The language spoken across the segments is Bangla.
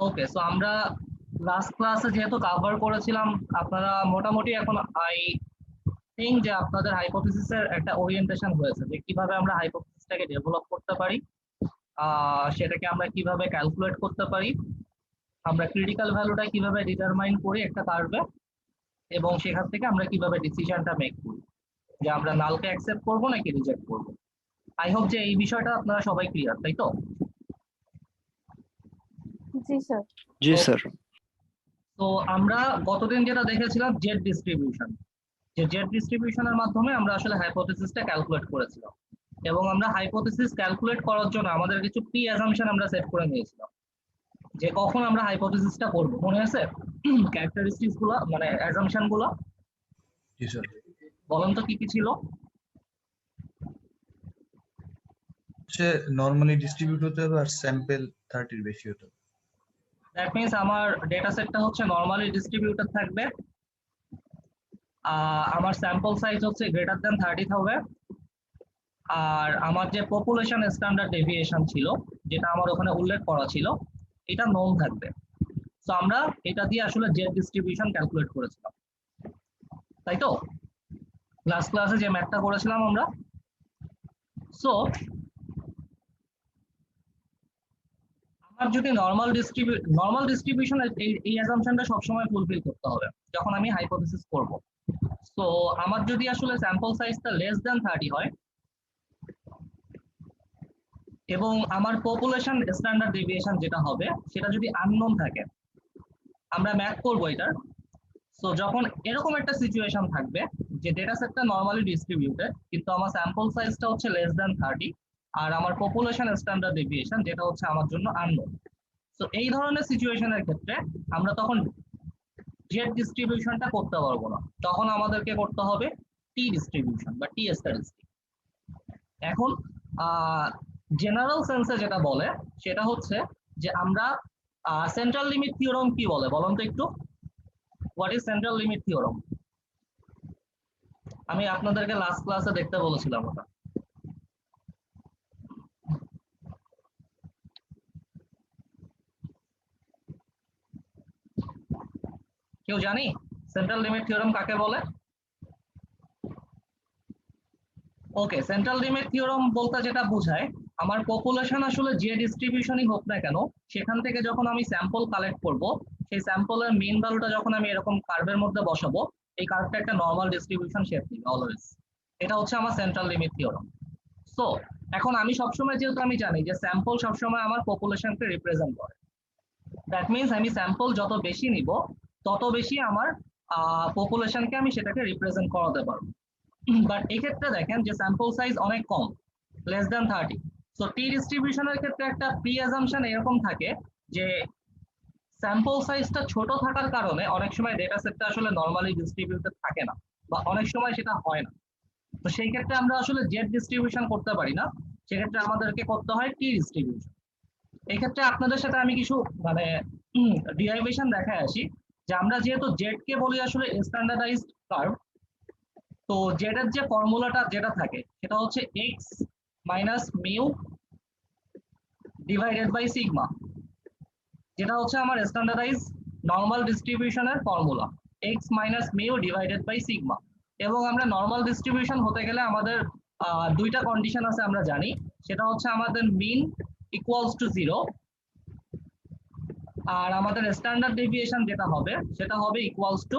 ওকে, সো আমরা লাস্ট ক্লাসে যেহেতু কভার করেছিলাম, আপনারা মোটামুটি এখন আই থিঙ্ক যে আপনাদের হাইপোথিসিসের একটা ওরিয়েন্টেশন হয়েছে যে কিভাবে আমরা হাইপোথিসিসটাকে ডেভেলপ করতে পারি, সেটাকে আমরা কিভাবে ক্যালকুলেট করতে পারি, আমরা ক্রিটিক্যাল ভ্যালুটা কিভাবে ডিটারমাইন করি একটা কার্ভে, এবং সেখান থেকে আমরা কিভাবে ডিসিশনটা মেক করি যে আমরা নালকে অ্যাকসেপ্ট করবো নাকি রিজেক্ট করবো। আই হোপ যে এই বিষয়টা আপনারা সবাই ক্লিয়ার, তাই তো? জি স্যার। জি স্যার। তো আমরা গতদিন যেটা দেখেছিলাম জেড ডিস্ট্রিবিউশন, যে জেড ডিস্ট্রিবিউশনের মাধ্যমে আমরা আসলে হাইপোথিসিসটা ক্যালকুলেট করেছিলাম, এবং আমরা হাইপোথিসিস ক্যালকুলেট করার জন্য আমাদের কিছু প্রি অ্যাজাম্পশন আমরা সেট করে নিয়েছিলাম যে কখন আমরা হাইপোথিসিসটা করব, মনে আছে? ক্যারেক্টারিস্টিক্স গুলো মানে অ্যাজাম্পশন গুলো জি স্যার। বলেন তো কি কি ছিল? সে নরমালি ডিস্ট্রিবিউট হতে হবে আর স্যাম্পল 30 এর বেশি হতে হবে। দ্যাট মিন্স আমার ডেটা সেটটা হচ্ছে নরমালি ডিস্ট্রিবিউটেড থাকবে, আমার স্যাম্পল সাইজ হচ্ছে গ্রেটার দ্যান 30 হবে, আর আমার যে পপুলেশন স্ট্যান্ডার্ড ডেভিয়েশন ছিল যেটা আমার ওখানে উল্লেখ করা ছিল এটা নোন থাকবে। তো আমরা এটা দিয়ে আসলে জেড ডিস্ট্রিবিউশন ক্যালকুলেট করেছিলাম, তাই তো? লাস্ট ক্লাসে যে ম্যাথটা করেছিলাম আমরা। সো আমার যদি নরমাল ডিস্ট্রিবিউশন এই অ্যাজাম্পশনটা সবসময় ফুলফিল করতে হবে যখন আমি হাইপোথিসিস করব। সো আমার যদি আসলে স্যাম্পল সাইজটা লেস দ্যান 30 হয় এবং আমার পপুলেশন স্ট্যান্ডার্ড ডেভিয়েশন যেটা হবে সেটা যদি আননোন থাকে, আমরা ম্যাথ করব এটার। সো যখন এরকম একটা সিচুয়েশন থাকবে যে ডেটা সেটটা নরমালি ডিস্ট্রিবিউটেড কিন্তু আমার স্যাম্পল সাইজটা হচ্ছে লেস দ্যান 30 আর আমার পপুলেশন স্ট্যান্ডার্ড ডেভিয়েশন যেটা হচ্ছে আমার জন্য আননোন, সো এই ধরনের সিচুয়েশনের ক্ষেত্রে আমরা তখন জেড ডিস্ট্রিবিউশনটা করতে পারবো না, তখন আমাদেরকে করতে হবে টি ডিস্ট্রিবিউশন বা টি স্ট্যাটিস্টিক। এখন জেনারেল সেন্সে যেটা বলে সেটা হচ্ছে যে আমরা সেন্ট্রাল লিমিট থিওরাম কি বলে বলুন তো একটু, what is central limit theorem? আমি আপনাদেরকে লাস্ট ক্লাসে দেখতে বলেছিলাম ওটা। কেউ জানি সেন্ট্রাল লিমিট থিওরাম কাকে বলে? ওকে, সেন্ট্রাল লিমিট থিওরাম বলতে যেটা বোঝায় আমার পপুলেশন আসলে যে ডিস্ট্রিবিউশনই হোক না কেন সেখান থেকে যখন আমি স্যাম্পল কালেক্ট করব সেই স্যাম্পলের মেইন ভ্যালুটা যখন আমি এরকম কার্ভের মধ্যে বসাবো এই কার্ভটা একটা নরমাল ডিস্ট্রিবিউশন শেপ নিবে অলওয়েজ। এটা হচ্ছে আমার সেন্ট্রাল লিমিট থিওরাম। সো এখন আমি সবসময় যেহেতু আমি জানি যে স্যাম্পল সবসময় আমার পপুলেশনকে রিপ্রেজেন্ট করে, দ্যাট মিনস আমি স্যাম্পল যত বেশি নিব তত বেশি আমার পপুলেশনকে আমি সেটাকে রিপ্রেজেন্ট করাতে পারবো। বাট এই ক্ষেত্রে দেখেন যে স্যাম্পল সাইজ অনেক কম, লেস দ্যান 30। সো টি ডিস্ট্রিবিউশনের ক্ষেত্রে একটা প্রি অ্যাজাম্পশন এরকম থাকে যে স্যাম্পল সাইজটা ছোট থাকার কারণে অনেক সময় ডেটা সেটটা আসলে নরমালি ডিস্ট্রিবিউটেড থাকে না বা অনেক সময় সেটা হয় না। তো সেই ক্ষেত্রে আমরা আসলে জেড ডিস্ট্রিবিউশন করতে পারি না, সেক্ষেত্রে আমাদেরকে করতে হয় টি ডিস্ট্রিবিউশন। এই ক্ষেত্রে আপনাদের সাথে আমি কিছু মানে ডিরাইভেশন দেখায় আসি যে আমরা যেহেতু জেড কে বলি আসলে স্ট্যান্ডার্ডাইজড কার্ভ, তো জেড এর যে ফর্মুলাটা যেটা থাকে সেটা হচ্ছে x minus mu divided by sigma, যেটা হচ্ছে আমার স্ট্যান্ডার্ডাইজ নরমাল ডিস্ট্রিবিউশনের formula, x minus mu divided by sigma. এবং আমরা নরমাল ডিস্ট্রিবিউশন হতে গেলে আমাদের দুইটা কন্ডিশন আছে আমরা জানি, সেটা হচ্ছে আমাদের মিন ইকুয়ালস টু 0 আর আমাদের স্ট্যান্ডার্ড ডেভিয়েশন যেটা হবে সেটা হবে ইকুয়ালস টু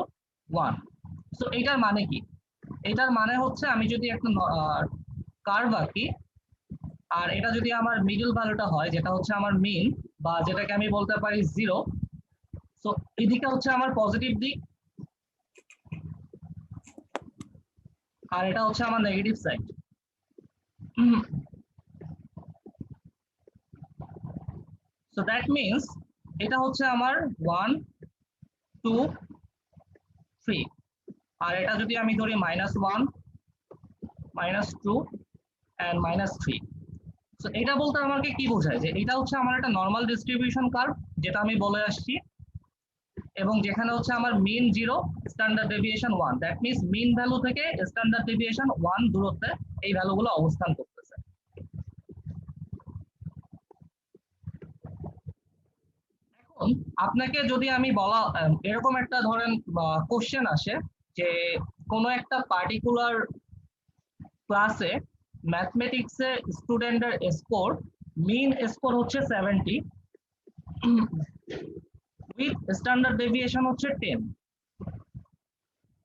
1। সো এটার মানে কি? এটার মানে হচ্ছে আমি যদি একটা কার্ভ আঁকি আর এটা যদি আমার মিডল ভ্যালুটা হয় যেটা হচ্ছে আমার মিন বা যেটাকে আমি বলতে পারি 0, সো এদিকে হচ্ছে আমার পজিটিভ দিক আর এটা হচ্ছে আমার negative side. So that means এটা হচ্ছে আমার 1 2 3 আর এটা যদি আমি ধরি -1 -2 and -3। সো এটা বলতে আমাকে কি বোঝায় যে এটা হচ্ছে আমার একটা নরমাল ডিস্ট্রিবিউশন কার্ভ যেটা আমি বলে আসছি, এবং যেখানে হচ্ছে আমার mean 0 standard deviation 1, that means mean value থেকে স্ট্যান্ডার্ড ডেভিয়েশন 1 দূরত্বে এই ভ্যালুগুলো অবস্থান করতেছে। এখন আপনাকে যদি আমি বলা এরকম একটা ধরেন কোশ্চেন আসে যে কোনো একটা পার্টিকুলার ক্লাসে ম্যাথমেটিক্সে স্টুডেন্টের স্কোর মিন স্কোর হচ্ছে 70 উইথ স্ট্যান্ডার্ড ডেভিয়েশন হচ্ছে 10।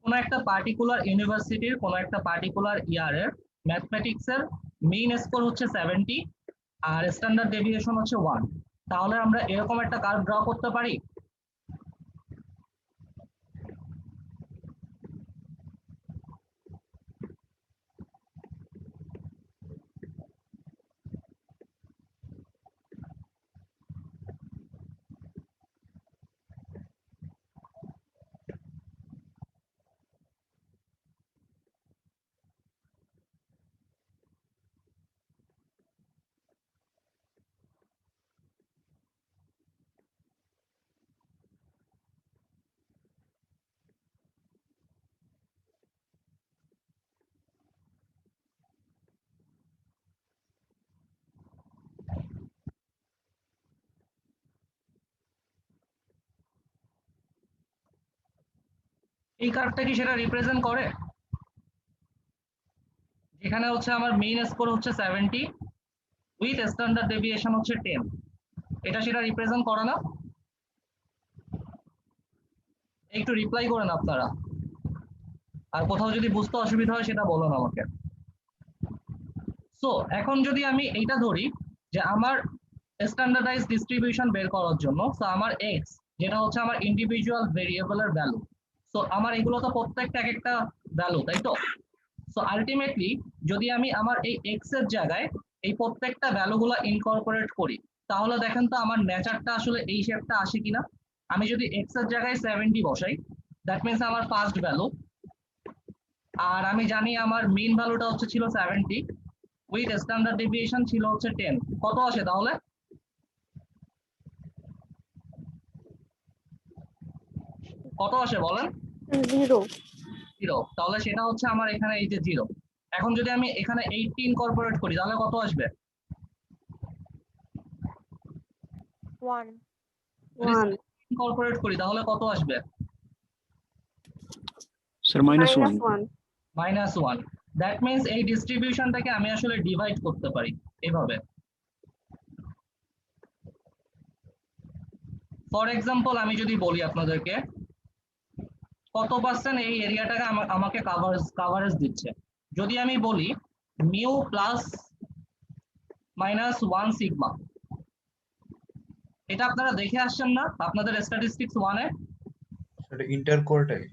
কোনো একটা পার্টিকুলার ইউনিভার্সিটির কোনো একটা পার্টিকুলার ইয়ারের ম্যাথমেটিক্সের মেইন স্কোর হচ্ছে 70 আর স্ট্যান্ডার্ড ডেভিয়েশন হচ্ছে 1। তাহলে আমরা এরকম একটা কার্ভ ড্র করতে পারি। এই কার্ভটা কি সেটা রিপ্রেজেন্ট করে? যেখানে হচ্ছে আমার মেইন স্কোর হচ্ছে 70 উইথ স্ট্যান্ডার্ড ডেভিয়েশন হচ্ছে 10, এটা সেটা রিপ্রেজেন্ট করে না? একটু রিপ্লাই করেন আপনারা, আর কোথাও যদি বুঝতে অসুবিধা হয় সেটা বলুন আমাকে। সো এখন যদি আমি এইটা ধরি যে আমার স্ট্যান্ডার্ডাইজ ডিস্ট্রিবিউশন বের করার জন্য, সো আমার এক্স যেটা হচ্ছে আমার ইন্ডিভিজুয়াল ভেরিয়েবলের ভ্যালু, সো আমার এগুলো তো প্রত্যেকটা এক একটা ভ্যালু, তাই তো? সো আলটিমেটলি যদি আমি আমার এই এক্স এর জায়গায় এই প্রত্যেকটা ভ্যালুগুলো ইনকর্পোরেট করি, তাহলে দেখেন তো আমার নেচারটা আসলে এই শেপটা আসে কিনা। আমি যদি এক্স এর জায়গায় 70 বসাই, দ্যাট মিনস আমার ফার্স্ট ভ্যালু, আর আমি জানি আমার মিন ভ্যালুটা হচ্ছে ছিল 70 উইথ স্ট্যান্ডার্ড ডেভিয়েশন ছিল হচ্ছে 10, কত আসে তাহলে? কত আসে বলেন? 0 0। তাহলে সেটা হচ্ছে আমার এখানে এই যে 0। এখন যদি আমি এখানে 80 ইনকর্পোরেট করি তাহলে কত আসবে? 1 যদি 1 ইনকর্পোরেট করি তাহলে কত আসবে? স্যার -1 -1 -1। দ্যাট মিনস এই ডিস্ট্রিবিউশনটাকে আমি আসলে ডিভাইড করতে পারি এভাবে। ফর এক্সাম্পল আমি যদি বলি আপনাদেরকে কত পার্সেন্ট এই এরিয়াটাকে আমাকে কাভারেজ দিচ্ছে, যদি আমি বলি মিউ প্লাস -1 সিগমা, এটা আপনারা দেখে আসছেন না আপনাদের স্ট্যাটিস্টিক্স 1 এ? সেটা ইন্টারকোয়ার্টাইল।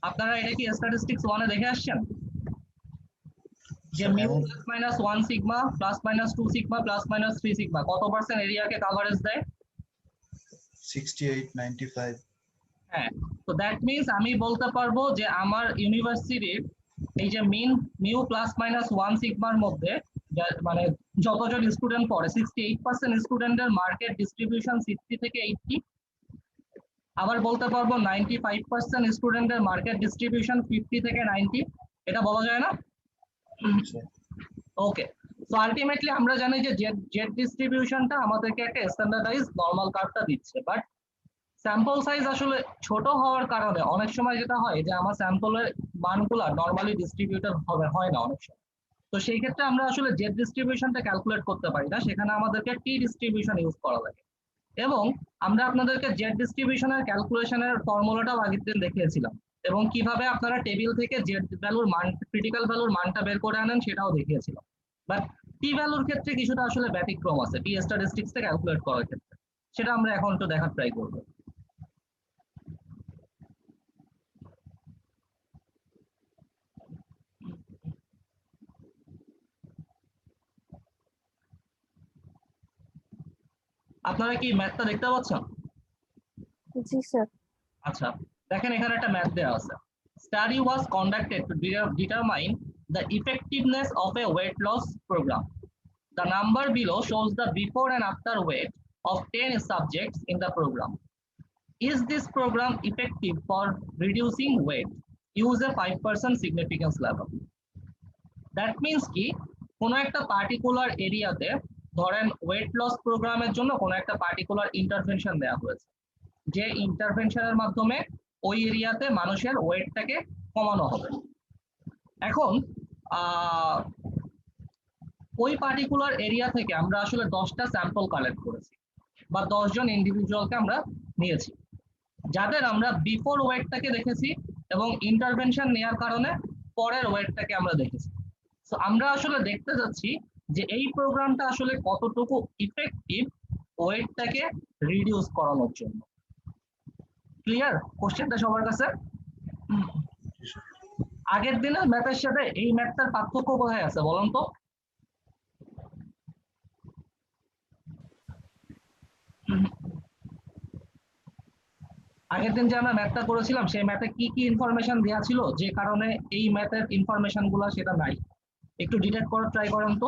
আপনারা এটা কি স্ট্যাটিস্টিক্স 1 এ দেখে আসছেন যে মিউ +-1 সিগমা +-2 সিগমা +-3 সিগমা কত পার্সেন্ট এরিয়াকে কভারেজ দেয়? 68 95। হ্যাঁ, তো দ্যাট মিনস আমি বলতে পারবো যে আমার ইউনিভার্সিটির এই যে মিউ +-1 সিগমার মধ্যে মানে যতজন স্টুডেন্ট পড়ে 68% স্টুডেন্টের মার্কেট ডিস্ট্রিবিউশন 60 থেকে 80। আবার বলতে পারবো 95% স্টুডেন্টের মার্কেট ডিস্ট্রিবিউশন 50 থেকে 90। এটা বলা যায় না? ওকে, সো আলটিমেটলি আমরা জানি যে জেড ডিস্ট্রিবিউশনটা আমাদেরকে একটা স্ট্যান্ডার্ডাইজ নরমাল কার্ভটা দিচ্ছে, বাট স্যাম্পল সাইজ আসলে ছোট হওয়ার কারণে অনেক সময় যেটা হয় যে আমার স্যাম্পলের মানগুলো নরমালি ডিস্ট্রিবিউটেড হয় না অনেক সময়। তো সেই ক্ষেত্রে আমরা আসলে জেড ডিস্ট্রিবিউশনটা ক্যালকুলেট করতে পারি না, সেখানে আমাদেরকে টি ডিস্ট্রিবিউশন ইউজ করা লাগে। এবং আমরা আপনাদেরকে জেড ডিস্ট্রিবিউশনের ক্যালকুলেশনের ফর্মুলাটাও আগের দিন দেখিয়েছিলাম, এবং কিভাবে আপনারা টেবিল থেকে জেড ভ্যালুর মান, ক্রিটিক্যাল ভ্যালুর মানটা বের করে আনেন সেটাও দেখিয়েছিলাম। বাট টি ভ্যালুর ক্ষেত্রে কিছুটা আসলে ব্যতিক্রম আছে টি স্ট্যাটিস্টিক্সটা ক্যালকুলেট করার ক্ষেত্রে, সেটা আমরা এখন একটু দেখার ট্রাই করবো। আপনারা কি ম্যাথটা দেখতে পাচ্ছেন? জি স্যার আচ্ছা, দেখেন এখানে একটা ম্যাথ দেওয়া আছে। Study was conducted to determine the effectiveness of a weight loss program. The number below shows the before and after weight of 10 subjects in the program. Is this program effective for reducing weight? Use a 5% significance level. That means কি কোনো একটা পার্টিকুলার এরিয়াতে ধরেন ওয়েট লস প্রোগ্রামের জন্য কোনো একটা পার্টিকুলার ইন্টারভেনশন দেওয়া হয়েছে, যে ইন্টারভেনশনের মাধ্যমে ওই এরিয়াতে মানুষের ওয়েটটাকে কমানো হবে। এখন ওই পার্টিকুলার এরিয়া থেকে আমরা আসলে 10টা স্যাম্পল কালেক্ট করেছি বা 10 জন ইন্ডিভিজুয়ালকে আমরা নিয়েছি, যাদের আমরা বিফোর ওয়েটটাকে দেখেছি এবং ইন্টারভেনশন নেওয়ার কারণে পরের ওয়েটটাকে আমরা দেখেছি। তো আমরা আসলে দেখতে যাচ্ছি যে এই প্রোগ্রামটা আসলে কতটুকু ইফেক্টিভ ওয়েটটাকে রিডিউস করানোর জন্য। ক্লিয়ার কোশ্চেনটা সবার কাছে? আগের দিনের ম্যাথের সাথে এই ম্যাথটার পার্থক্য কোথায় আছে বলুন তো? আগের দিন যে আমরা ম্যাথটা করেছিলাম সেই ম্যাথে কি কি ইনফরমেশন দেওয়া ছিল যে কারণে এই ম্যাথের ইনফরমেশন গুলো সেটা নাই? একটু ডিটেক্ট করার ট্রাই করেন তো।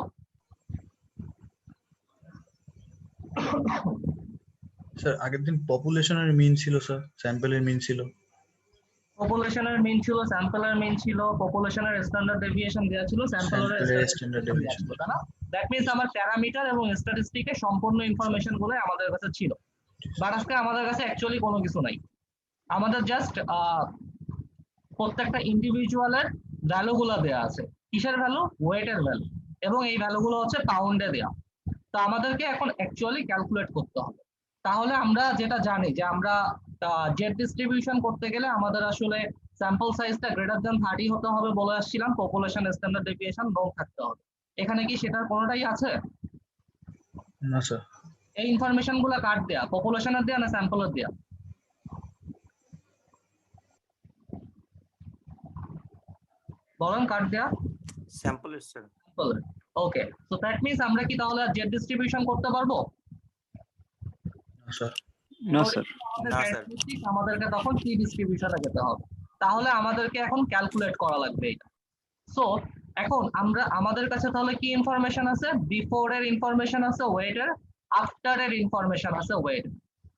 স্যার আগের দিন পপুলেশনের মিন ছিল স্যার, স্যাম্পলের মিন ছিল। পপুলেশনের মিন ছিল, স্যাম্পলের মিন ছিল, পপুলেশনের স্ট্যান্ডার্ড ডেভিয়েশন দেওয়া ছিল, স্যাম্পলের স্ট্যান্ডার্ড ডেভিয়েশন ছিল, তাই না? দ্যাট মিন্স আমার প্যারামিটার এবং স্ট্যাটিস্টিকের সম্পূর্ণ ইনফরমেশন গুলো আমাদের কাছে ছিল। বাট আজকে আমাদের কাছে অ্যাকচুয়ালি কোনো কিছু নাই। আমাদের জাস্ট প্রত্যেকটা ইন্ডিভিজুয়ালের ভ্যালুগুলো দেওয়া আছে। কিসের ভ্যালু? ওয়েটের ভ্যালু, এবং এই ভ্যালুগুলো হচ্ছে পাউন্ডে দেওয়া। তো আমাদেরকে এখন অ্যাকচুয়ালি ক্যালকুলেট করতে হবে। তাহলে আমরা যেটা জানি যে আমরা জেড ডিস্ট্রিবিউশন করতে গেলে আমাদের আসলে স্যাম্পল সাইজটা গ্রেটার দ্যান 30 হতে হবে বলে আসছিলাম, পপুলেশন স্ট্যান্ডার্ড ডেভিয়েশন নো থাকতে হবে। এখানে কি সেটার কোনোটাই আছে? না স্যার। এই ইনফরমেশন গুলো কার দেয়া? পপুলেশনের দেয়া না স্যাম্পলের দেয়া? বলেন কার দেয়া? স্যাম্পলের sir. Okay, so that means আমরা কি তাহলে জেড ডিস্ট্রিবিউশন করতে পারবো? না স্যার। না স্যার। না স্যার। আমাদেরকে তখন কি ডিস্ট্রিবিউশনে যেতে হবে, তাহলে আমাদেরকে এখন ক্যালকুলেট করা লাগবে এটা। সো এখন আমরা আমাদের কাছে তাহলে কি ইনফরমেশন আছে? বিফোর এর ইনফরমেশন আছে ওয়েট এর, আফটার এর ইনফরমেশন আছে ওয়েট।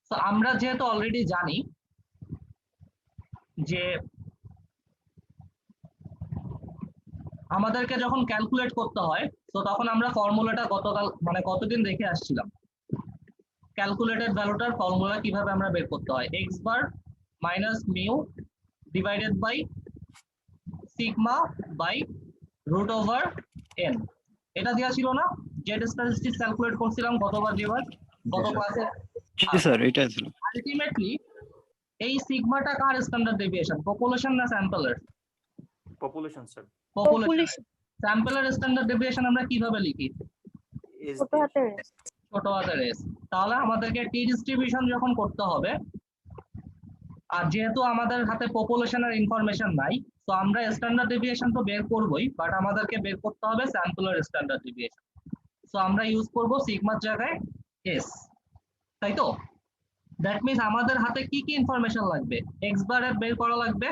সো আমরা যেহেতু অলরেডি জানি যে আমাদেরকে যখন ক্যালকুলেট করতে হয় তো তখন আমরা ফর্মুলাটা গতকাল মানে কতদিন দেখে আসছিলাম। ক্যালকুলেটেড ভ্যালুটার ফর্মুলা কিভাবে আমরা বের করতে হয়? X bar minus mu divided by sigma by root over N. এটা দেওয়া ছিল না? জেড স্ট্যাটিস্টিক্স ক্যালকুলেট করছিলাম গতবার যেবার গত ক্লাসে। জি স্যার, এটাই ছিল। আলটিমেটলি এই সিগমাটা কার স্ট্যান্ডার্ড ডেভিয়েশন? পপুলেশন না স্যাম্পলের? Population sir. পপুলেশন। স্যাম্পলের স্ট্যান্ডার্ড ডেভিয়েশন আমরা কিভাবে লিখি? ছোট হাতের S। ছোট হাতের এস। তাহলে আমাদেরকে টি ডিস্ট্রিবিউশন যখন করতে হবে, আর যেহেতু আমাদের হাতে পপুলেশনের ইনফরমেশন নাই, তো আমরা স্ট্যান্ডার্ড ডেভিয়েশন তো বের করবই, বাট আমাদেরকে বের করতে হবে স্যাম্পলের স্ট্যান্ডার্ড ডেভিয়েশন। সো আমরা ইউজ করব সিগমার জায়গায় এস, তাই তো? দ্যাট মিন্স আমাদের হাতে কি কি ইনফরমেশন লাগবে? এক্স বার বের করা লাগবে,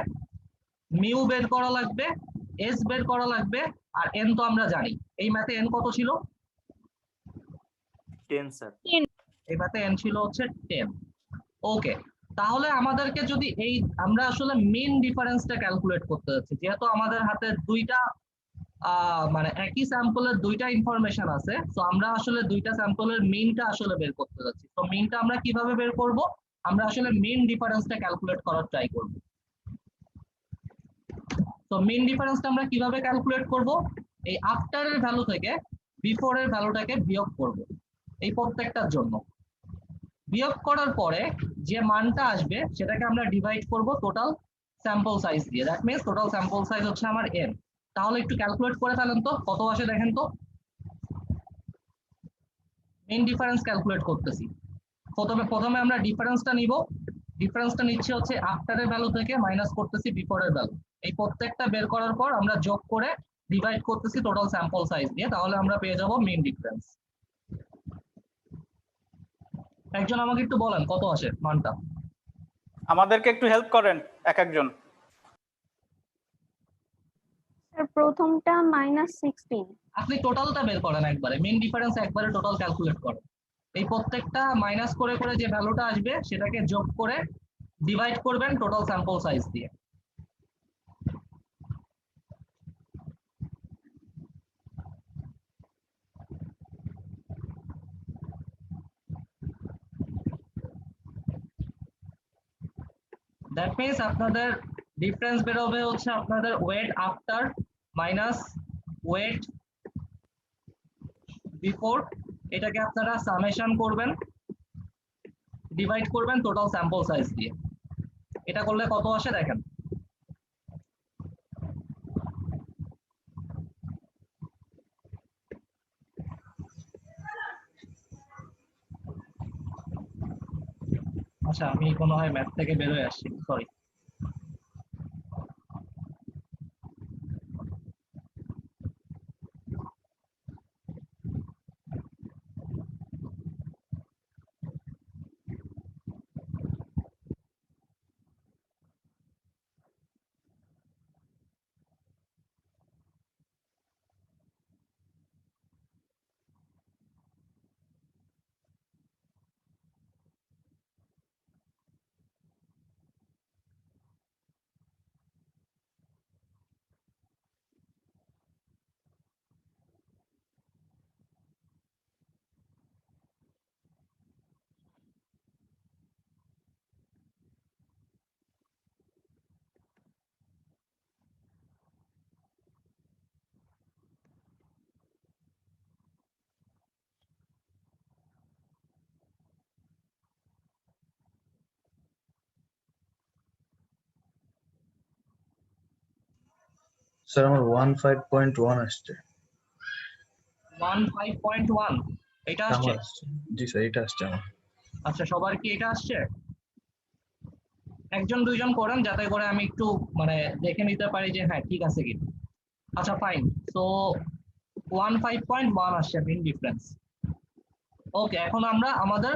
মিউ বের করা লাগবে, এস বের করা লাগবে, আর এন তো আমরা জানি। এই ম্যাথে এন কত ছিল? 10 স্যার। এই ম্যাথে এন ছিল হচ্ছে 10। ওকে, তাহলে আমাদেরকে যদি এই আমরা আসলে মেন ডিফারেন্সটা ক্যালকুলেট করতে যাচ্ছি, যেহেতু আমাদের হাতে দুইটা মানে একই স্যাম্পলের দুইটা ইনফরমেশন আছে, তো আমরা আসলে দুইটা স্যাম্পলের মিনটা আসলে বের করতে যাচ্ছি। তো মিনটা আমরা কিভাবে বের করব? আমরা আসলে মেন ডিফারেন্সটা ক্যালকুলেট করার ট্রাই করব। তো মেন ডিফারেন্সটা আমরা কিভাবে ক্যালকুলেট করব? এই আফটার এর ভ্যালু থেকে বিফোর এর ভ্যালুটাকে বিয়োগ করব এই প্রত্যেকটার জন্য। বিয়োগ করার পরে যে মানটা আসবে সেটাকে আমরা ডিভাইড করব টোটাল স্যাম্পল সাইজ দিয়ে। That means total sample size হচ্ছে আমার n। তাহলে একটু ক্যালকুলেট করে ফেলেন তো কত আসে দেখেন তো। মেইন ডিফারেন্স ক্যালকুলেট করতেছি। প্রথমে আমরা ডিফারেন্সটা নিব। ডিফারেন্সটা নিচ্ছে হচ্ছে আফটারের ভ্যালু থেকে মাইনাস করতেছি বিফোরের ভ্যালু। এই প্রত্যেকটা বের করার পর আমরা যোগ করে ডিভাইড করতেছি টোটাল স্যাম্পল সাইজ দিয়ে, তাহলে আমরা পেয়ে যাব মেইন ডিফারেন্স। একজন আমাকে একটু বলেন কত আসে মানটা। আমাদেরকে একটু হেল্প করেন এক একজন। স্যার প্রথমটা -16। আপনি টোটালটা বের করেন একবারে, মেইন ডিফারেন্স একবারে টোটাল ক্যালকুলেট করেন। এই প্রত্যেকটা মাইনাস করে করে যে ভ্যালুটা আসবে সেটাকে যোগ করে ডিভাইড করবেন টোটাল স্যাম্পল সাইজ দিয়ে। দ্যাট মিন্স আপনাদের ডিফারেন্স বেরোবে হচ্ছে আপনাদের weight after minus weight before, এটাকে আপনারা সামেশন করবেন, ডিভাইড করবেন টোটাল স্যাম্পল সাইজ দিয়ে। এটা করলে কত আসে দেখেন। আচ্ছা আমি কোনো হয় ম্যাথ থেকে বের হয়ে আসছি, সরি। স্যার আমার 15.1 আসছে। 15.1 এটা আসছে? আমার আসছে, জি স্যার এটা আসছে আমার। আচ্ছা সবার কি এটা আসছে? একজন দুইজন করেন যাতে করে আমি একটু মানে দেখে নিতে পারি যে হ্যাঁ ঠিক আছে কি। আচ্ছা ফাইন, সো 15.1 আসছে মেইন ডিফারেন্স। ওকে, এখন আমরা আমাদের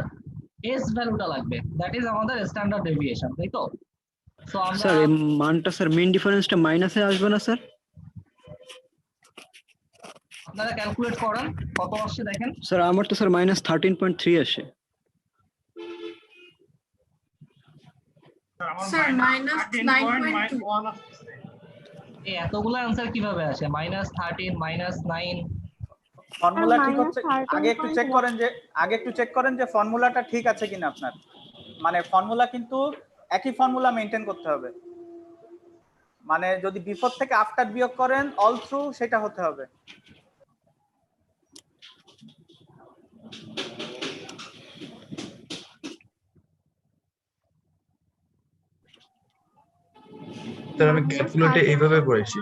এস ভ্যালুটা লাগবে, দ্যাট ইজ আমাদের স্ট্যান্ডার্ড ডেভিয়েশন, তাই তো? সো আমরা স্যার এই মানটা স্যার মেইন ডিফারেন্সটা মাইনাসে আসবে না স্যার? আপনারা ক্যালকুলেট করেন কত আসছে দেখেন। স্যার আমার তো স্যার -13.3 আসে। স্যার -9.2 এই এতগুলো অ্যান্সার কিভাবে আসে? -13 -9? ফর্মুলা ঠিক হচ্ছে, -13.1 আগে একটু চেক করেন যে ফর্মুলাটা ঠিক আছে কিনা আপনার। মানে ফর্মুলা কিন্তু একই ফর্মুলা মেইনটেইন করতে হবে, মানে যদি বিফোর থেকে আফটার বিয়োগ করেন অল থ্রু সেটা হতে হবে। স্যার আমি ক্যালকুলেটে এইভাবে করেছি।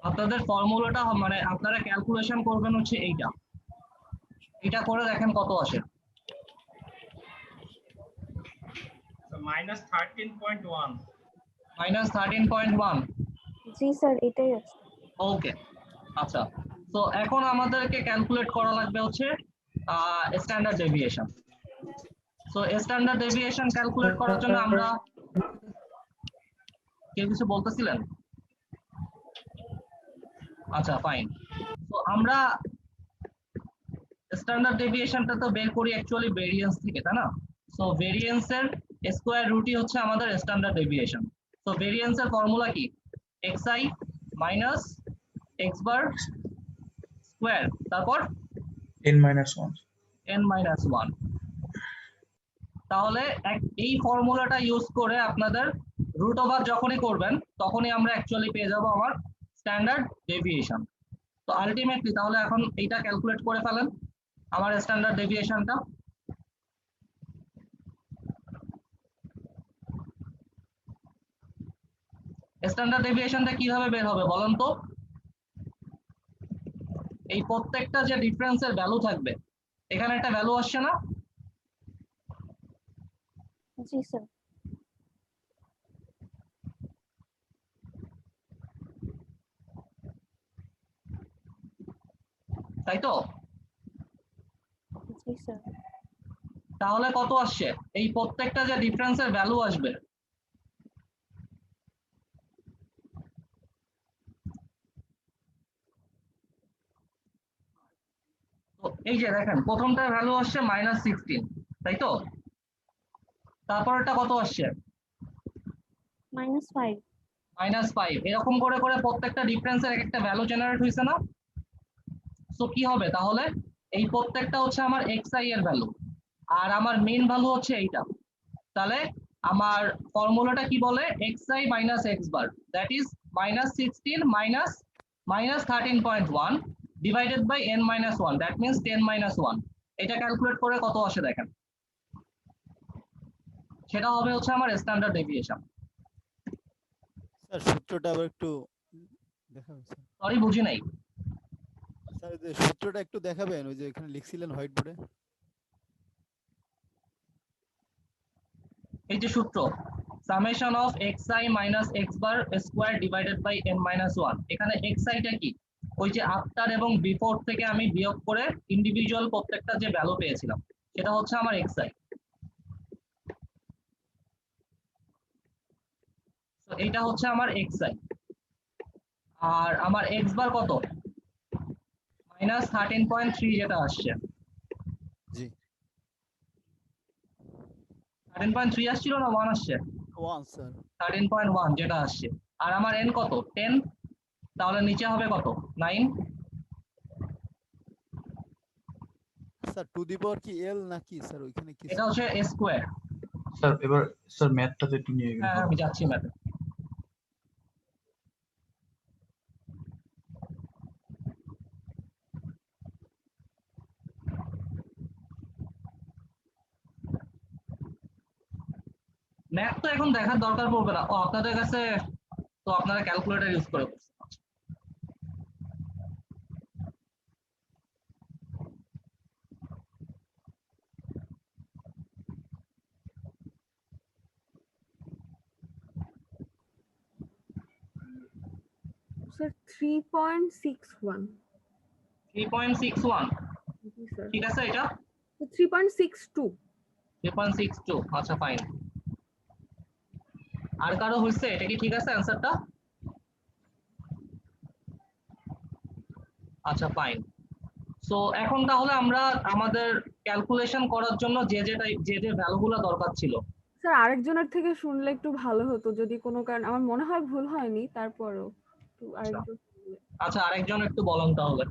আপনাদের ফর্মুলাটা মানে আপনারা ক্যালকুলেশন করবেন হচ্ছে এইটা, এটা করে দেখেন কত আসে। -13.1 জি স্যার এটাই আছে। ওকে আচ্ছা, তো এখন আমাদেরকে ক্যালকুলেট করা লাগবে হচ্ছে standard deviation. So standard deviation calculate করার জন্য আমরা, কেউ কিছু বলতেছিলেন? আচ্ছা ফাইন, তো আমরা স্ট্যান্ডার্ড ডেভিয়েশনটা তো বের করি অ্যাকচুয়ালি ভেরিয়েন্স থেকে, তাই না? সো ভেরিয়েন্সের স্কোয়ার রুটই হচ্ছে আমাদের স্ট্যান্ডার্ড ডেভিয়েশন। সো ভেরিয়েন্সের ফর্মুলা কি? xi মাইনাস x বার স্কোয়ার, তারপর n-1। n-1। তাহলে এই ফর্মুলাটা ইউজ করে আপনাদের রুট ওভার যখনই করবেন তখনই আমরা অ্যাকচুয়ালি পেয়ে যাব আমার স্ট্যান্ডার্ড ডেভিয়েশন। তো আলটিমেটলি তাহলে এখন এইটা ক্যালকুলেট করে ফেলেন আমার স্ট্যান্ডার্ড ডেভিয়েশনটা। স্ট্যান্ডার্ড ডেভিয়েশনটা কিভাবে বের হবে বলেন তো? এই প্রত্যেকটা যে ডিফারেন্সের ভ্যালু থাকবে, এখানে একটা ভ্যালু আসছে না? জি স্যার। তাই তো? জি স্যার। তাহলে কত আসছে? এই প্রত্যেকটা যে ডিফারেন্সের ভ্যালু আসবে, তো এই যে দেখেন প্রথমটার ভ্যালু আসছে -16, তাই তো? তারপরটা কত আসছে? -5. -5। এরকম করে করে প্রত্যেকটা ডিফারেন্সের এক একটা ভ্যালু জেনারেট হয়েছে না? সো কি হবে তাহলে? এই প্রত্যেকটা হচ্ছে আমার xi এর ভ্যালু, আর আমার মেইন ভ্যালু হচ্ছে এইটা। তাহলে আমার ফর্মুলাটা কি বলে? xi minus x bar, that is -16 minus 13.1 divided by n minus 1, that means 10 minus 1। এটা ক্যালকুলেট করে কত আসে দেখেন, সেটা হবে হচ্ছে আমার স্ট্যান্ডার্ড ডেভিয়েশন। স্যার সূত্রটা আবার একটু দেখাবেন স্যার? সরি, বুঝি নাই। স্যার যে সূত্রটা একটু দেখাবেন, ওই যে এখানে লিখছিলেন হোয়াইট বোর্ডে। এই যে সূত্র summation of xi minus x bar square divided by n minus 1, এখানে xi টা কি? ওই যে আফটার এবং বিফোর থেকে আমি বিয়োগ করে ইন্ডিভিজুয়াল প্রত্যেকটা যে ভ্যালু পেয়েছিলাম সেটা হচ্ছে আমার xi। তো এটা হচ্ছে আমার xi, আর আমার x বার কত? -13.3 যেটা আসছে। জি 13.3 আসছিল না 1 আসছে? 1 স্যার। 13.1 যেটা আসছে। আর আমার n কত? 10। তাহলে নিচে হবে কত? 9। স্যার টু দি পাওয়ার কি এল নাকি স্যার ওইখানে কি? এটা হচ্ছে স্কয়ার। স্যার এবার স্যার ম্যাথটাতে একটু নিয়ে গেলে হ্যাঁ, ভালো আমি হতো। যাচ্ছি ম্যাথে। ম্যাথ তো এখন দেখার দরকার পড়বে না। ও, আপনাদের কাছে তো আপনারা ক্যালকুলেটর ইউজ করে করছেন। Sir, 3.61. 3.61, জি স্যার। ঠিক আছে। এটা 3.62. 3.62, আচ্ছা ফাইন। আর কারো হইছে? এটা কি ঠিক আছে অ্যানসারটা? আচ্ছা ফাইন। সো এখন তাহলে আমরা আমাদের ক্যালকুলেশন করার জন্য যে ভ্যালুগুলো দরকার ছিল। স্যার আরেকজনের থেকে শুনলে একটু ভালো হতো, যদি কোনো কারণ আমার মনে হয় ভুল হয়নি, তারপরও একটু আরেকজন শুনলে। আচ্ছা, আরেকজন একটু বলেন তাহলে।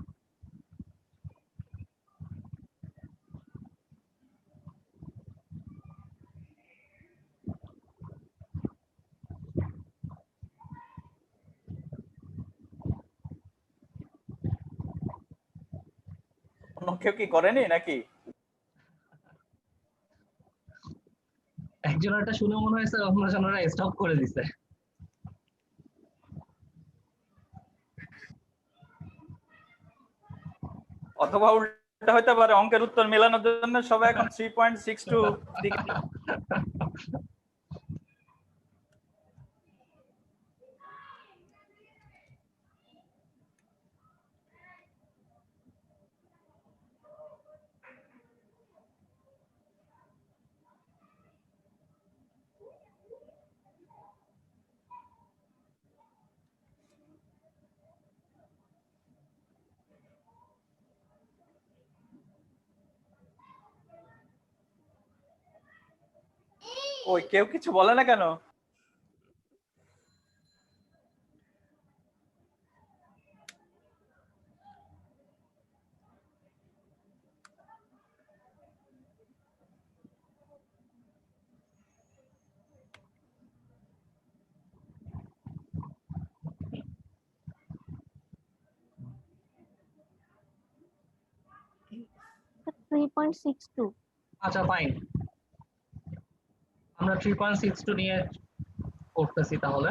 অন্য কেউ কি করেনি নাকি? একজনের একটা শুনে মনে হয়েছে অন্যজনেরা স্টপ করে দিছে। অথবা উল্টা হতে পারে, অঙ্কের উত্তর মেলানোর জন্য সবাই এখন 3.62 দিকে। ওই কেউ কিছু বলে না কেন? Sir, 3.62. আচ্ছা ফাইন, আমরা 3.62 নিয়ে করতেছি তাহলে।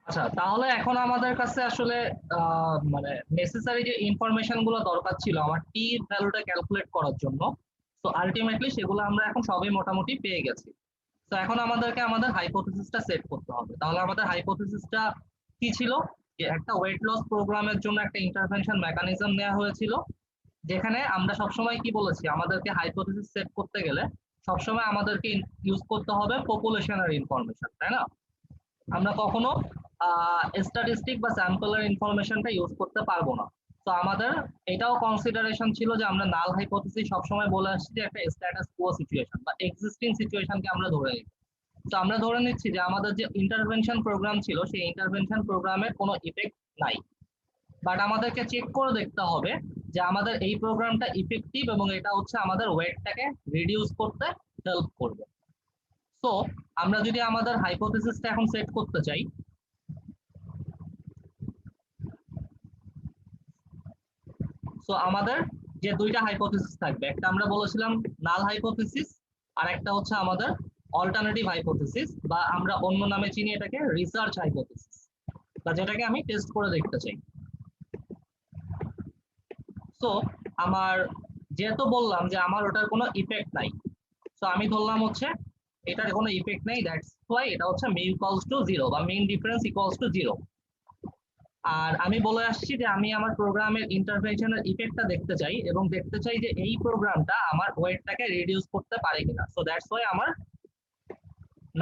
আচ্ছা, তাহলে এখন আমাদের কাছে আসলে মানে নেসেসারি যে ইনফরমেশন গুলো দরকার ছিল আমার টি ভ্যালুটা ক্যালকুলেট করার জন্য, তো আলটিমেটলি সেগুলো আমরা এখন সবই মোটামুটি পেয়ে গেছি। তো এখন আমাদেরকে আমাদের হাইপোথিসিসটা সেট করতে হবে। তাহলে আমাদের হাইপোথিসিসটা কি ছিল? যে একটা ওয়েট লস প্রোগ্রামের জন্য একটা ইন্টারভেনশন মেকানিজম নেওয়া হয়েছিল, যেখানে আমরা সবসময় কি বলেছি, আমাদেরকে হাইপোথিসিস সেট করতে গেলে সবসময় আমাদেরকে ইউজ করতে হবে পপুলেশনের ইনফরমেশন, তাই না? আমরা কখনো স্ট্যাটিস্টিক বা স্যাম্পলের ইনফরমেশনটা ইউজ করতে পারবো না। তো আমাদের এটাও কনসিডারেশন ছিল যে আমরা নাল হাইপোথিসিস সবসময় বলে আসছি যে একটা স্ট্যাটাস কোয়া সিচুয়েশন বা এক্সিস্টিং সিচুয়েশনকে আমরা ধরে নিই। তো আমরা ধরে নিচ্ছি যে আমাদের যে ইন্টারভেনশন প্রোগ্রাম ছিল সেই ইন্টারভেনশন প্রোগ্রামের কোনো ইফেক্ট নাই, বাট আমাদেরকে চেক করে দেখতে হবে যে আমাদের এই প্রোগ্রামটা ইফেক্টিভ এবং এটা হচ্ছে আমাদের ওয়েটটাকে রিডিউস করতে হেল্প করবে। সো আমরা যদি আমাদের হাইপোথিসিসটা এখন সেট করতে চাই, সো আমাদের যে দুইটা হাইপোথিসিস থাকবে, একটা আমরা বলেছিলাম নাল হাইপোথিসিস আর একটা হচ্ছে আমাদের অল্টারনেটিভ হাইপোথিসিস, বা আমরা অন্য নামে চিনি এটাকে রিসার্চ হাইপোথিসিস, বা যেটাকে আমি টেস্ট করে দেখতে চাই। সো আমার যেহেতু বললাম যে আমার ওটার কোনো ইফেক্ট নাই, সো আমি ধরলাম হচ্ছে এটার কোনো ইফেক্ট নেই, দ্যাটস ওয়াই এটা হচ্ছে মিন ইকুয়ালস টু 0 বা মিন ডিফারেন্স ইকুয়ালস টু 0। আর আমি বলে আসছি যে আমি আমার প্রোগ্রামের ইন্টারভেনশনের ইফেক্টটা দেখতে চাই এবং দেখতে চাই যে এই প্রোগ্রামটা আমার ওয়েটটাকে রিডিউস করতে পারে কিনা। সো দ্যাটস ওয়াই আমার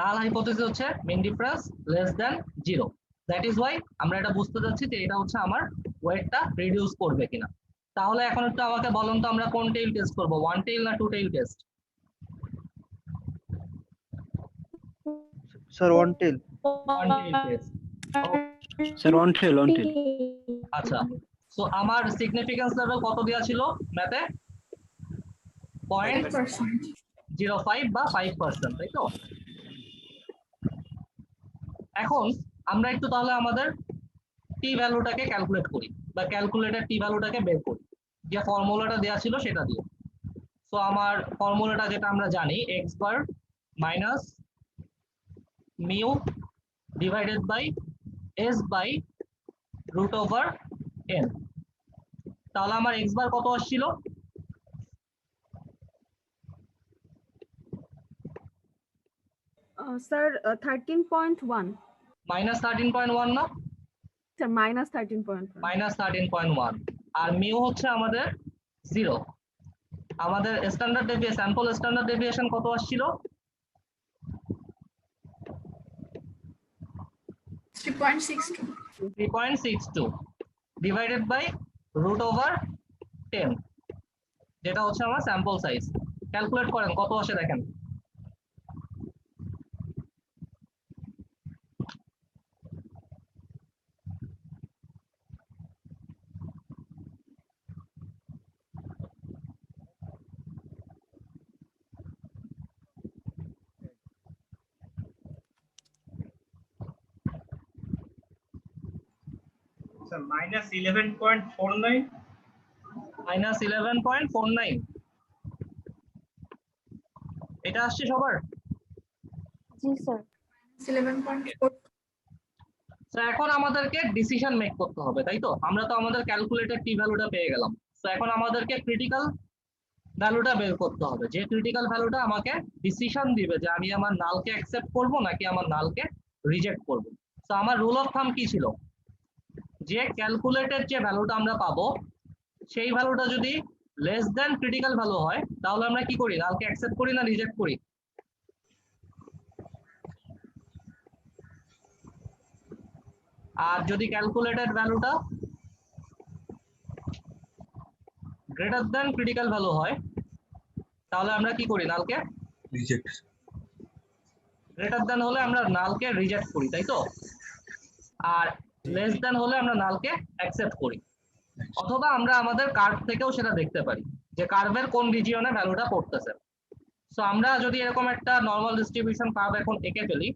নাল হাইপোথিসিস হচ্ছে mean difference less than 0। That is why আমরা এটা বুঝতে যাচ্ছি যে এটা হচ্ছে আমার ওয়েটটা রিডিউস করবে কিনা। তাহলে এখন একটু আমাকে বলুন তো আমরা কোন টেইল টেস্ট করব, ওয়ান টেইল না two tail test? Sir one tail. One tail test. Sir one tail. আচ্ছা, সো আমার সিগনিফিকেন্স লেভেল কত দেওয়া ছিল ম্যাথে? 0.05 বা 5%, তাই তো? এখন আমরা একটু তাহলে আমাদের টি ভ্যালুটাকে ক্যালকুলেট করি বা ক্যালকুলেটেড টি ভ্যালুটাকে বের করি যে ফর্মুলাটা দেওয়া ছিল সেটা দিয়ে। সো আমার ফর্মুলাটা যেটা আমরা জানি, X bar minus mu divided by S by root over N. তাহলে আমার এক্স বার কত আসছিল? স্যার 13.1। মাইনাস 13.1 না? Sir minus 13.1। মাইনাস 13.1। আর মিউ হচ্ছে আমাদের 0। আমাদের standard deviation, sample standard deviation কত আসছিল? 3.62 ডিভাইডেড বাই রুট ওভার 10, যেটা হচ্ছে আমার স্যাম্পল সাইজ। ক্যালকুলেট করেন কত আসে দেখেন। minus 11.49. মাইনাস 11.49 এটা আসছে সবার? জি স্যার। 11.4। তো এখন আমাদেরকে ডিসিশন মেক করতে হবে, তাই তো? আমরা তো আমাদের ক্যালকুলেটেড টি ভ্যালুটা পেয়ে গেলাম। তো এখন আমাদেরকে ক্রিটিক্যাল ভ্যালুটা বের করতে হবে, যে ক্রিটিক্যাল ভ্যালুটা আমাকে ডিসিশন দিবে যে আমি আমার নালকে অ্যাকসেপ্ট করব নাকি আমার নালকে রিজেক্ট করব। তো আমার রুল অফ থাম কি ছিল? যে ক্যালকুলেটেড যে ভ্যালুটা আমরা পাবো সেই ভ্যালুটা যদি লেস দ্যান ক্রিটিক্যাল ভ্যালু হয় তাহলে আমরা কি করি? নালকে অ্যাকসেপ্ট করি না রিজেক্ট করি? আর যদি ক্যালকুলেটেড ভ্যালুটা গ্রেটার দ্যান ক্রিটিক্যাল ভ্যালু হয় তাহলে আমরা কি করি? নালকে রিজেক্ট। গ্রেটার দ্যান হলে আমরা নালকে রিজেক্ট করি, তাই তো? আর লেস দ্যান হলে আমরা নালকে অ্যাকসেপ্ট করি। অথবা আমরা আমাদের কার্ভ থেকেও সেটা দেখতে পারি যে কার্ভের কোন রিজিয়নে ভ্যালুটা পড়তেছে। সো আমরা যদি এরকম একটা নরমাল ডিস্ট্রিবিউশন কার্ভ এখন এঁকে ফেলি,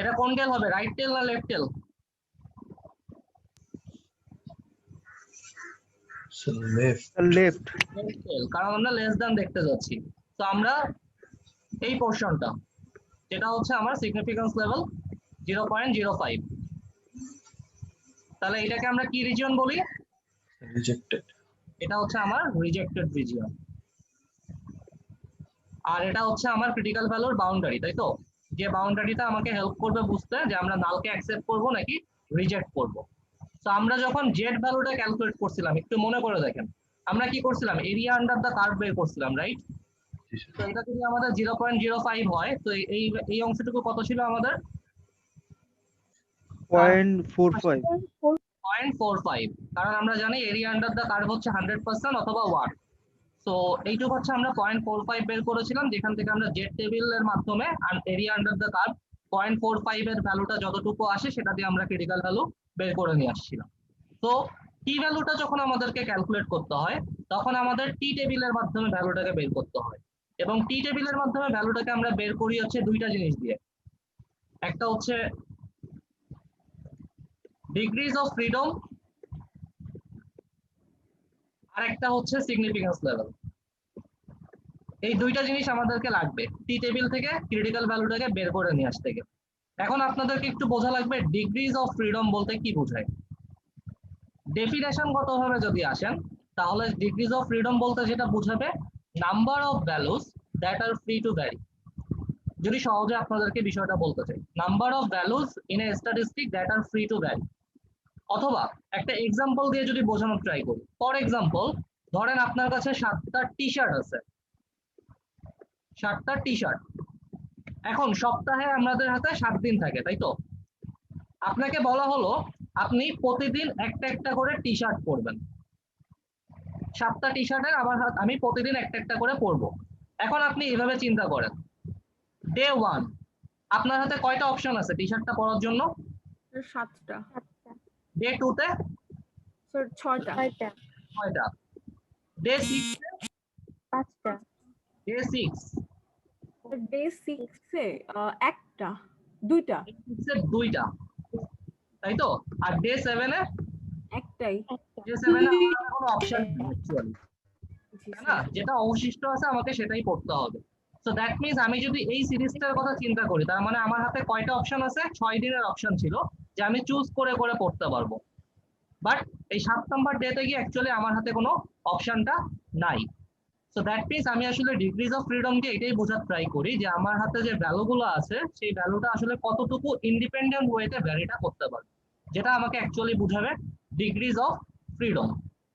এটা কোন টেল হবে? রাইট টেল না লেফট টেল? লেফট। লেফট। লেফট টেল, কারণ আমরা লেস দ্যান দেখতে যাচ্ছি। তো আমরা এই পোরশনটা যেটা হচ্ছে আমার সিগনিফিকেন্স লেভেল 0.05, তাহলে এটাকে আমরা কি রিজিয়ন বলি? রিজেক্টেড। এটা হচ্ছে আমার রিজেক্টেড রিজিয়ন। আর এটা হচ্ছে আমার ক্রিটিক্যাল ভ্যালুর বাউন্ডারি, তাই তো? যে বাউন্ডারিটা আমাকে হেল্প করবে বুঝতে যে আমরা নালকে অ্যাকসেপ্ট করব নাকি রিজেক্ট করব। তো আমরা যখন জেড ভ্যালুটা ক্যালকুলেট করছিলাম, একটু মনে করে দেখেন আমরা কি করছিলাম? এরিয়া আন্ডার দ্য কার্ভ বের করছিলাম, রাইট? তো এটা যদি আমাদের 0.05 হয় তো এই অংশটুকু কত ছিল আমাদের? 0.45। 0.45, কারণ আমরা জানি এরিয়া আন্ডার দ্য কার্ভ হচ্ছে 100% অথবা 1। সো এইটুকু হচ্ছে আমরা 0.45 বের করেছিলাম, যেখান থেকে আমরা জেড টেবিলের মাধ্যমে এরিয়া আন্ডার দ্য কার্ভ 0.45 এর ভ্যালুটা যতটুকু আসে সেটা দিয়ে আমরা ক্রিটিক্যাল ভ্যালু বের করে নিয়ে আসছিলাম। তো টি ভ্যালুটা যখন আমাদেরকে ক্যালকুলেট করতে হয় তখন আমাদের টি টেবিলের মাধ্যমে ভ্যালুটাকে বের করতে হয়, এবং টি টেবিলের মাধ্যমে ভ্যালুটাকে আমরা বের করি হচ্ছে দুইটা জিনিস দিয়ে। একটা হচ্ছে ডিগ্রিজ অফ ফ্রিডম, আর একটা হচ্ছে সিগনিফিকেন্স লেভেল। এই দুইটা জিনিস আমাদেরকে লাগবে টি টেবিল থেকে ক্রিটিক্যাল ভ্যালুটাকে বের করে নিয়ে আসতে গেলে। এখন আপনাদেরকে একটু বোঝা লাগবে ডিগ্রিজ অফ ফ্রিডম বলতে কি বোঝায়। ডেফিনেশন গতভাবে যদি আসেন তাহলে ডিগ্রিজ অফ ফ্রিডম বলতে যেটা বুঝাবে number of values that are free to vary. যদি সহজে আপনাদেরকে বিষয়টা বলতে চাই, number of values in a statistic that are free to vary. অথবা একটা এক্সাম্পল দিয়ে যদি বোঝানোর ট্রাই করি, ফর এক্সাম্পল ধরেন আপনার কাছে 7টা টি শার্ট আছে, 7টা টি শার্ট। এখন সপ্তাহে আমাদের হাতে 7 দিন থাকে, তাই তো? আপনাকে বলা হলো আপনি প্রতিদিন একটা একটা করে টি শার্ট পরবেন। 7টা টি শার্টের আমি প্রতিদিন একটা একটা করে পরবো। এখন আপনি এভাবে চিন্তা করেন, ডে 1 আপনার হাতে কয়টা অপশন আছে টি শার্টটা পরার জন্য? 7টা। ডে 2 তে স্যার 6টা। 6টা। 6টা। ডে 6 তে 5টা। ডে 6 ডে 6 এ একটা, 2টা। ডে 6 এ 2টা, তাই তো? আর ডে 7 এ একটাই। ডে 7 এ আমার কোনো অপশন নেই অ্যাকচুয়ালি, জি তাই না? যেটা অবশিষ্ট আছে আমাকে সেটাই পড়তে হবে। সো দ্যাট মিন্স আমি যদি এই সিরিজটার কথা চিন্তা করি, তার মানে আমার হাতে কয়টা অপশন আছে? 6 দিনের অপশন ছিল যে আমি চুজ করে করে পড়তে পারবো। বাট এই 7 নাম্বার ডেতে গিয়ে অ্যাকচুয়ালি আমার হাতে কোনো অপশনটা নাই। সো দ্যাট মিন্স আমি আসলে ডিগ্রিজ অফ ফ্রিডমকে এটাই বোঝার ট্রাই করি যে আমার হাতে যে ভ্যালুগুলো আছে সেই ভ্যালুটা আসলে কতটুকু ইন্ডিপেন্ডেন্ট ওয়েতে ভ্যারিটা করতে পারে, যেটা আমাকে অ্যাকচুয়ালি বুঝাবে degrees of freedom.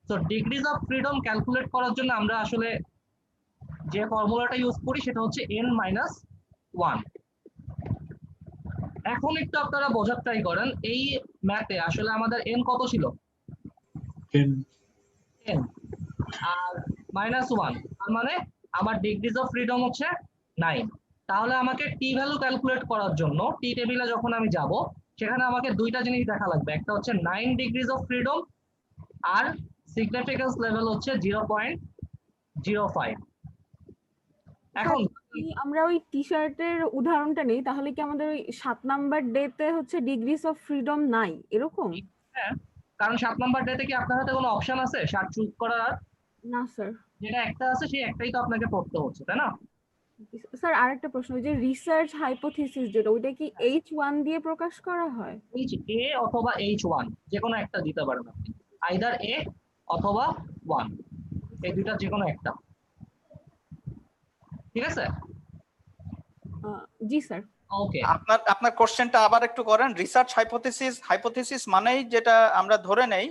So degrees of freedom calculate করার জন্য আমরা আসলে যে ফর্মুলাটা ইউজ করি সেটা হচ্ছে n-1। এখন একটু আপনারা বোঝার ট্রাই করেন, এই ম্যাথে আসলে আমাদের n কত ছিল? 10 আর -1, তার মানে আমার ডিগ্রিজ অফ ফ্রিডম হচ্ছে 9। তাহলে আমাকে টি ভ্যালু ক্যালকুলেট করার জন্য টি টেবিলে যখন আমি যাব সেখানে আমাকে দুইটা জিনিস দেখা লাগবে, একটা হচ্ছে 9 ডিগ্রিজ অফ ফ্রিডম আর সিগনিফিকেন্স লেভেল হচ্ছে 0.05। এখন আমরা ওই টি শার্টের উদাহরণটা নেই, তাহলে কি আমাদের ওই 7 নাম্বার ডেতে হচ্ছে ডিগ্রিজ অফ ফ্রিডম নাই এরকম? হ্যাঁ, কারণ 7 নাম্বার ডেতে কি আপনার হাতে কোনো অপশন আছে শার্ট চুজ করার? আর না স্যার। যেটা একটা আছে সেই একটাই তো আপনাকে পড়তে হচ্ছে, তাই না? স্যার আরেকটা প্রশ্ন, ওই যে রিসার্চ হাইপোথিসিস যেটা, ওইটা কি H1 দিয়ে প্রকাশ করা হয়? HA অথবা H1 যে কোনো একটা দিতে পারেন আপনি, আইদার A অথবা 1, এই দুইটা যে কোনো একটা, ঠিক আছে? জি স্যার। ওকে, আপনার কোশ্চেনটা আবার একটু করেন। রিসার্চ হাইপোথিসিস মানেই যেটা আমরা ধরে নেই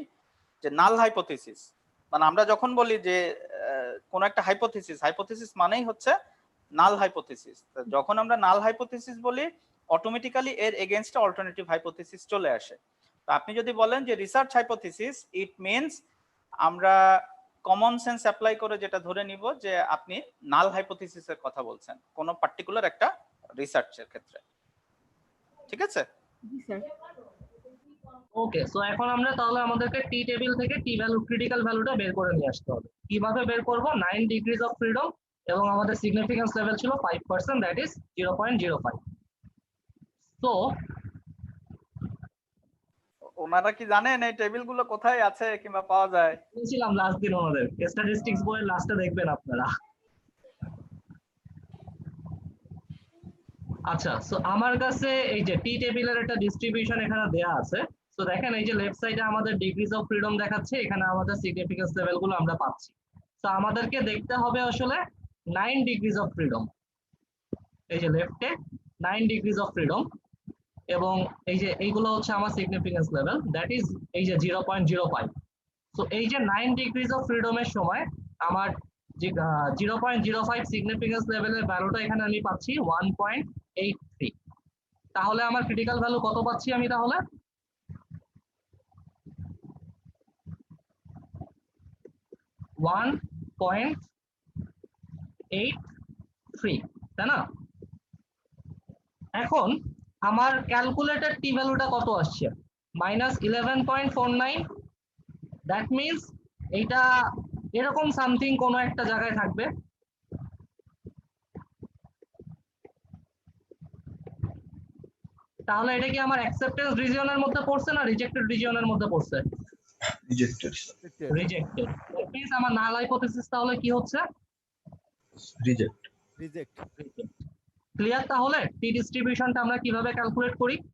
যে নাল হাইপোথিসিস, মানে আমরা যখন বলি যে কোন একটা হাইপোথিসিস মানেই হচ্ছে নাল হাইপোথিসিস। যখন আমরা নাল হাইপোথিসিস বলি অটোমেটিক্যালি এর এগেইনস্টে অল্টারনেটিভ হাইপোথিসিস চলে আসে। তো আপনি যদি বলেন যে রিসার্চ হাইপোথিসিস, ইট মিনস আমরা কমন সেন্স অ্যাপ্লাই করে যেটা ধরে নিব যে আপনি নাল হাইপোথিসিসের কথা বলছেন কোন পার্টিকুলার একটা রিসার্চের ক্ষেত্রে, ঠিক আছে? জি স্যার। ওকে, সো এখন আমরা তাহলে আমাদেরকে টি টেবিল থেকে টি ভ্যালু ক্রিটিক্যাল ভ্যালুটা বের করে নিয়ে আসতে হবে। কিভাবে বের করব? 9 ডিগ্রিজ অফ ফ্রিডম এবং আমাদের সিগনিফিকেন্স লেভেল ছিল 5%, দ্যাট ইজ 0.05। সো ওনারা কি জানেন এই টেবিলগুলো কোথায় আছে কিংবা পাওয়া যায়? বলছিলাম লাস্ট দিন ওনাদের স্ট্যাটিস্টিক্স বইয়ের লাস্টে দেখবেন আপনারা। আচ্ছা, সো আমার কাছে এই যে টি টেবিলের একটা ডিস্ট্রিবিউশন এখানে দেয়া আছে। সো দেখেন এই যে লেফট সাইডে আমাদের ডিগ্রিজ অফ ফ্রিডম দেখাচ্ছে, এখানে আমাদের সিগনিফিকেন্স লেভেলগুলো আমরা পাচ্ছি। সো আমাদেরকে দেখতে হবে আসলে 9 ডিগ্রিজ অফ ফ্রিডম, এই যে লেফটে 9 ডিগ্রিজ অফ ফ্রিডম, এবং এই যে এইগুলো হচ্ছে আমার সিগনিফিকেন্স লেভেল, দ্যাট ইজ এই যে 0.05। সো এই যে 9 ডিগ্রিজ অফ ফ্রিডমের সময় আমার যে 0.05 সিগনিফিকেন্স লেভেলের ভ্যালুটা এখানে আমি পাচ্ছি 1.83। তাহলে আমার ক্রিটিক্যাল ভ্যালু কত পাচ্ছি আমি? তাহলে 1.83, তাই না? এখন আমার ক্যালকুলেটেড টি ভ্যালুটা কত আসছে? -11.49। দ্যাট মিনস এইটা এরকম সামথিং কোনো একটা জায়গায় থাকবে। তাহলে এটা কি আমার অ্যাকসেপ্টেন্স রিজিয়নের মধ্যে পড়ছে না রিজেক্টেড রিজিয়নের মধ্যে পড়ছে? Rejected, rejected. দ্যাট মিনস আমার নাল হাইপোথিসিস তাহলে কি হচ্ছে? রিজেক্ট। রিজেক্ট। ক্লিয়ার? তাহলে টি ডিস্ট্রিবিউশনটা আমরা কিভাবে ক্যালকুলেট করি?